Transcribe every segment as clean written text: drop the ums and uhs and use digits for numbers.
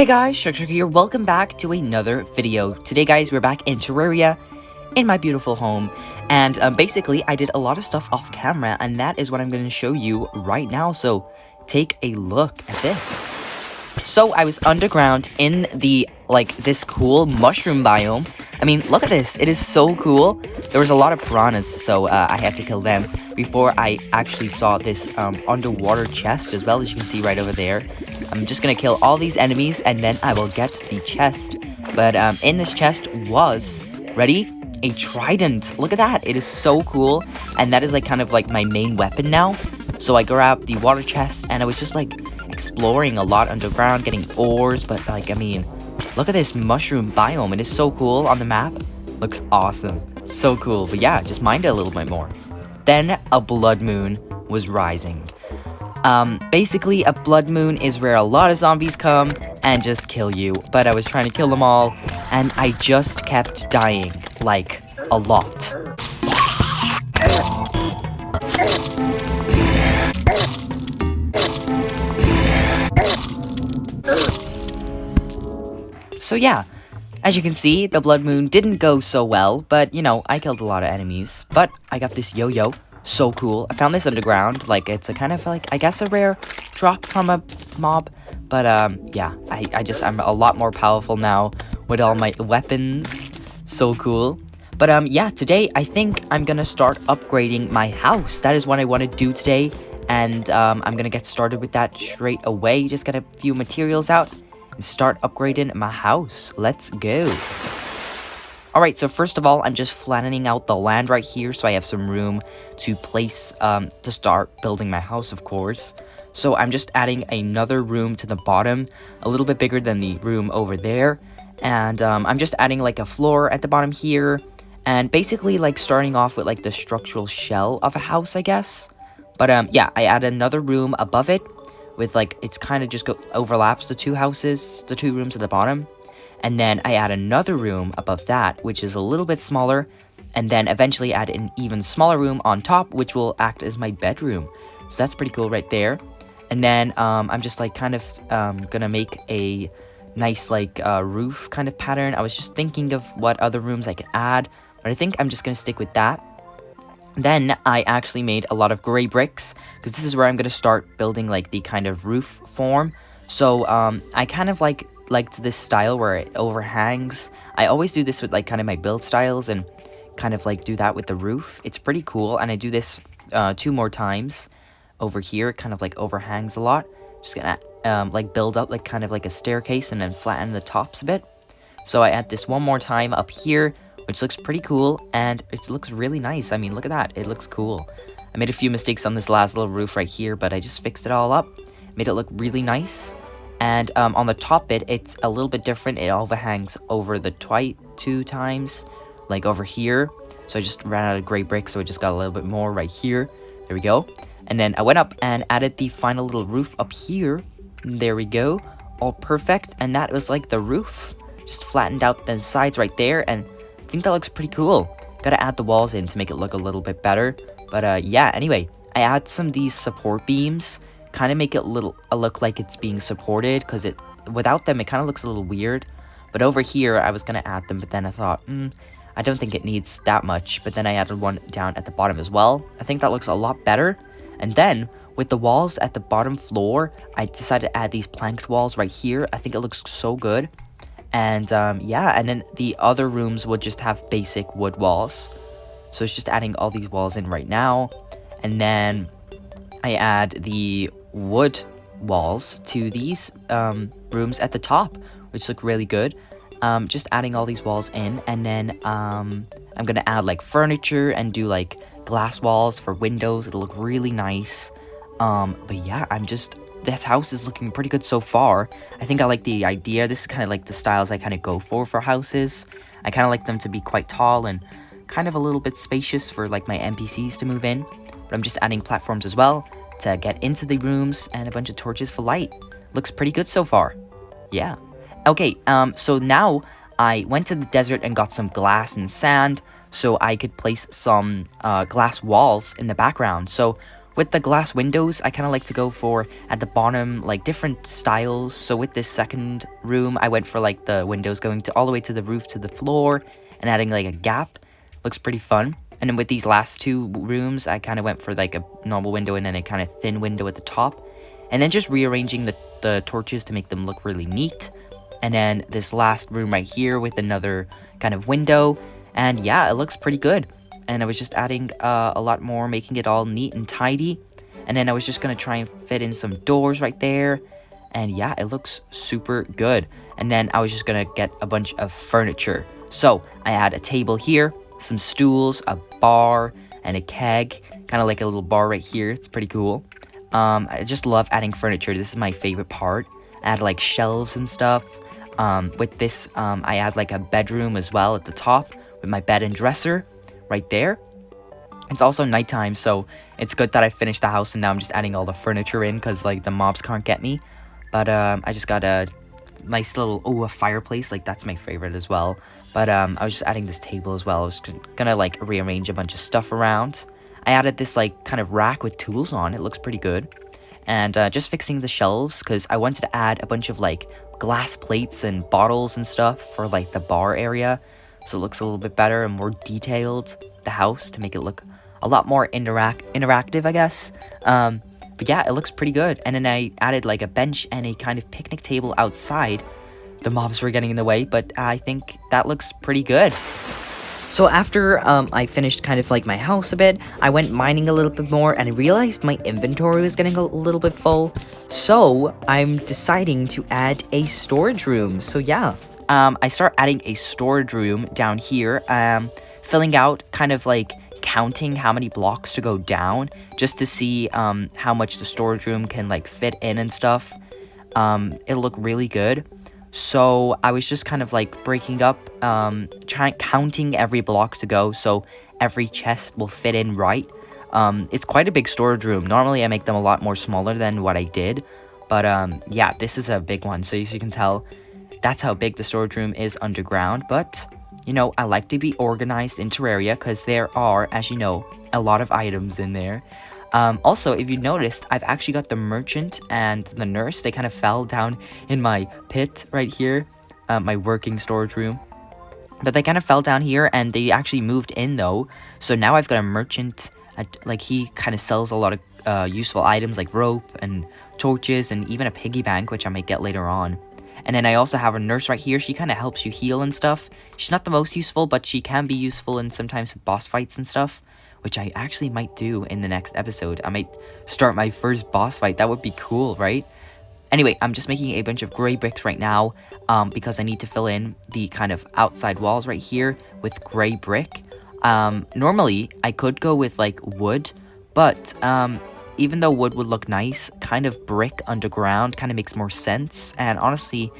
Hey guys, Sharky here, welcome back to another video. Today guys, we're back in Terraria, in my beautiful home, and basically I did a lot of stuff off camera, and that is what I'm going to show you right now, so take a look at this. So I was underground in the, this cool mushroom biome. I mean, look at this, it is so cool. There was a lot of piranhas, so I had to kill them before I actually saw this underwater chest as well, as you can see right over there. I'm just gonna kill all these enemies and then I will get the chest. But in this chest was, ready? A trident. Look at that, it is so cool. And that is kind of my main weapon now. So I grabbed the water chest and I was just exploring a lot underground, getting ores, but I mean, look at this mushroom biome. It is so cool on the map. Looks awesome. So cool. But yeah, just mind it a little bit more. Then a blood moon was rising. Basically a blood moon is where a lot of zombies come and just kill you. But I was trying to kill them all and I just kept dying, a lot. So yeah, as you can see, the blood moon didn't go so well, but you know, I killed a lot of enemies. But I got this yo-yo, so cool. I found this underground, it's a kind of I guess a rare drop from a mob. But yeah, I'm a lot more powerful now with all my weapons, so cool. But yeah, today I think I'm gonna start upgrading my house. That is what I want to do today, and I'm gonna get started with that straight away. Just get a few materials out and start upgrading my house. Let's go. Alright, so first of all, I'm just flattening out the land right here so I have some room to place, to start building my house, of course. So I'm just adding another room to the bottom, a little bit bigger than the room over there. And I'm just adding a floor at the bottom here. And basically starting off with the structural shell of a house, I guess. But yeah, I add another room above it. With it's kind of just overlaps the two houses, the two rooms at the bottom. And then I add another room above that, which is a little bit smaller. And then eventually add an even smaller room on top, which will act as my bedroom. So that's pretty cool right there. And then I'm just gonna make a nice roof kind of pattern. I was just thinking of what other rooms I could add, but I think I'm just gonna stick with that. Then I actually made a lot of gray bricks, because this is where I'm going to start building the kind of roof form. So I kind of liked this style where it overhangs. I always do this with kind of my build styles and kind of do that with the roof. It's pretty cool, and I do this 2 more times over here. It kind of overhangs a lot. Just gonna build up kind of a staircase and then flatten the tops a bit. So I add this one more time up here, which looks pretty cool, and it looks really nice. I mean, look at that, it looks cool. I made a few mistakes on this last little roof right here, but I just fixed it all up, made it look really nice. And on the top bit, it's a little bit different. It overhangs over the 2 times, over here. So I just ran out of gray bricks, so I just got a little bit more right here. There we go. And then I went up and added the final little roof up here. There we go, all perfect. And that was the roof. Just flattened out the sides right there, and I think that looks pretty cool. Gotta add the walls in to make it look a little bit better. But yeah, anyway, I add some of these support beams, kind of make it look like it's being supported, because without them it kind of looks a little weird. But over here I was gonna add them, but then I thought, I don't think it needs that much. But then I added one down at the bottom as well. I think that looks a lot better. And then with the walls at the bottom floor, I decided to add these planked walls right here. I think it looks so good. And yeah, and then the other rooms would just have basic wood walls. So it's just adding all these walls in right now. And then I add the wood walls to these rooms at the top, which look really good. Just adding all these walls in, and then I'm gonna add furniture and do glass walls for windows. It'll look really nice. But yeah, this house is looking pretty good so far. I think I like the idea. This is kind of the styles I kind of go for houses. I kind of like them to be quite tall and kind of a little bit spacious for my NPCs to move in. But I'm just adding platforms as well to get into the rooms, and a bunch of torches for light. Looks pretty good so far. Yeah. Okay, so now I went to the desert and got some glass and sand so I could place some glass walls in the background. So with the glass windows, I kind of like to go for, at the bottom, like different styles. So with this second room, I went for like the windows going to all the way to the roof to the floor and adding like a gap. Looks pretty fun. And then with these last two rooms, I kind of went for like a normal window and then a kind of thin window at the top. And then just rearranging the torches to make them look really neat. And then this last room right here with another kind of window. And yeah, it looks pretty good. And I was just adding a lot more, making it all neat and tidy. And then I was just going to try and fit in some doors right there. And yeah, it looks super good. And then I was just going to get a bunch of furniture. So I add a table here, some stools, a bar, and a keg. Kind of like a little bar right here. It's pretty cool. I just love adding furniture. This is my favorite part. I add like shelves and stuff. With this, I add like a bedroom as well at the top with my bed and dresser right there. It's also nighttime, so it's good that I finished the house and now I'm just adding all the furniture in because like the mobs can't get me. But I just got a nice little, a fireplace. Like that's my favorite as well. But I was just adding this table as well. I was gonna like rearrange a bunch of stuff around. I added this like kind of rack with tools on. It looks pretty good. And just fixing the shelves because I wanted to add a bunch of like glass plates and bottles and stuff for like the bar area. So it looks a little bit better and more detailed, the house, to make it look a lot more interactive, I guess. But yeah, it looks pretty good. And then I added like a bench and a kind of picnic table outside. The mobs were getting in the way, but I think that looks pretty good. So after I finished kind of like my house a bit, I went mining a little bit more and I realized my inventory was getting a little bit full. So I'm deciding to add a storage room. So yeah, I start adding a storage room down here, filling out kind of like counting how many blocks to go down just to see how much the storage room can like fit in and stuff. It'll look really good. So I was just kind of like breaking up, counting every block to go so every chest will fit in right. It's quite a big storage room. Normally I make them a lot more smaller than what I did. But yeah, this is a big one. So as you can tell, that's how big the storage room is underground. But, you know, I like to be organized in Terraria because there are, as you know, a lot of items in there. Also, if you noticed, I've actually got the merchant and the nurse. They kind of fell down in my pit right here, my working storage room. But they kind of fell down here and they actually moved in though. So now I've got a merchant, like he kind of sells a lot of useful items like rope and torches and even a piggy bank, which I might get later on. And then I also have a nurse right here. She kind of helps you heal and stuff. She's not the most useful, but she can be useful in sometimes boss fights and stuff, which I actually might do in the next episode. I might start my first boss fight. That would be cool, right? Anyway, I'm just making a bunch of gray bricks right now because I need to fill in the kind of outside walls right here with gray brick. Normally, I could go with like wood, but even though wood would look nice, kind of brick underground kind of makes more sense. And honestly,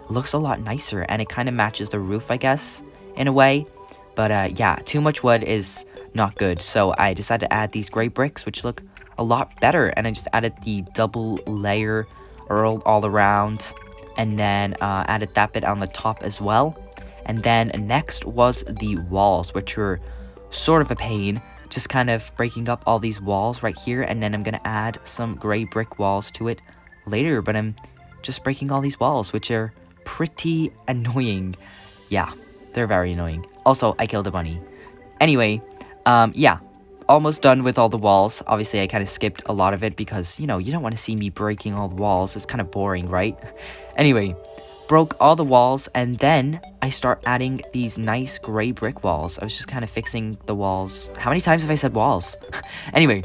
looks a lot nicer and it kind of matches the roof, I guess, in a way. But yeah, too much wood is not good. So I decided to add these gray bricks, which look a lot better. And I just added the double layer all around. And then added that bit on the top as well. And then next was the walls, which were sort of a pain. Just kind of breaking up all these walls right here. And then I'm going to add some gray brick walls to it later. But I'm just breaking all these walls, which are pretty annoying. Yeah, they're very annoying. Also, I killed a bunny. Anyway, yeah, almost done with all the walls. Obviously, I kind of skipped a lot of it because, you know, you don't want to see me breaking all the walls. It's kind of boring, right? Anyway, broke all the walls, and then I start adding these nice gray brick walls. I was just kind of fixing the walls. How many times have I said walls? Anyway,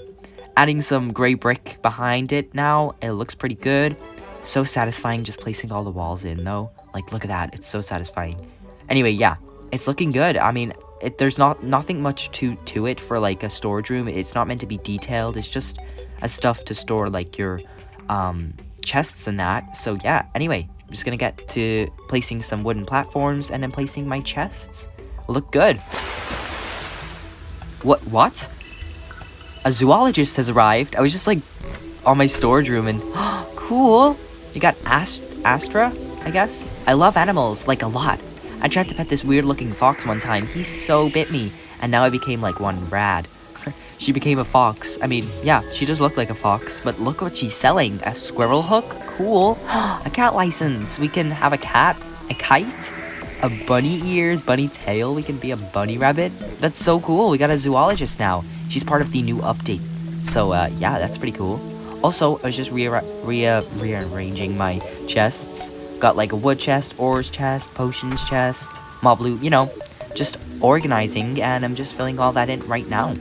adding some gray brick behind it now. It looks pretty good. So satisfying just placing all the walls in, though. Like, look at that. It's so satisfying. Anyway, yeah, it's looking good. I mean, there's nothing much to it for, like, a storage room. It's not meant to be detailed. It's just a stuff to store, like, your chests and that. So, yeah, anyway, I'm just gonna get to placing some wooden platforms and then placing my chests. Look good. What? A zoologist has arrived. I was just, like, on my storage room and... cool. You got Astra, I guess? I love animals, like, a lot. I tried to pet this weird-looking fox one time. He so bit me, and now I became, like, one rad. she became a fox. I mean, yeah, she does look like a fox, but look what she's selling. A squirrel hook? Cool. A cat license. We can have a cat, a kite, a bunny ears, bunny tail. We can be a bunny rabbit. That's so cool. We got a zoologist now. She's part of the new update. So, yeah, that's pretty cool. Also, I was just rearranging my chests. Got like a wood chest, ores chest, potions chest, mob loot, you know, just organizing, and I'm just filling all that in right now.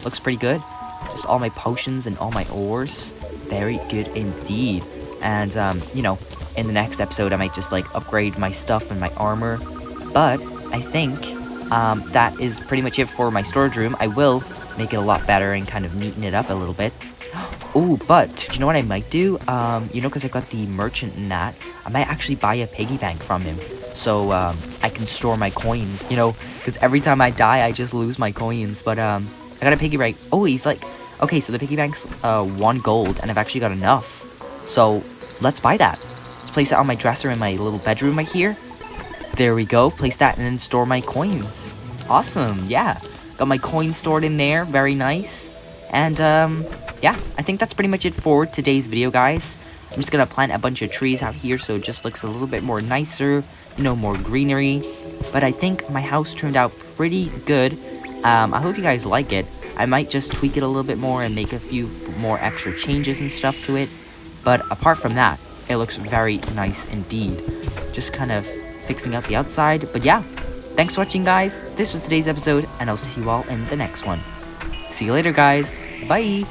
Looks pretty good. Just all my potions and all my ores. Very good indeed. And, you know, in the next episode, I might just like upgrade my stuff and my armor. But I think that is pretty much it for my storage room. I will make it a lot better and kind of neaten it up a little bit. Oh, but do you know what I might do? You know, because I got the merchant in that, I might actually buy a piggy bank from him. So, I can store my coins, you know, because every time I die, I just lose my coins. But, I got a piggy bank. Oh, he's like, okay, so the piggy bank's 1 gold, and I've actually got enough. So, let's buy that. Let's place it on my dresser in my little bedroom right here. There we go. Place that and then store my coins. Awesome, yeah. Got my coins stored in there. Very nice. And, yeah, I think that's pretty much it for today's video, guys. I'm just gonna plant a bunch of trees out here so it just looks a little bit more nicer, you know, more greenery. But I think my house turned out pretty good. I hope you guys like it. I might just tweak it a little bit more and make a few more extra changes and stuff to it. But apart from that, it looks very nice indeed. Just kind of fixing up the outside. But yeah, thanks for watching, guys. This was today's episode, and I'll see you all in the next one. See you later, guys. Bye.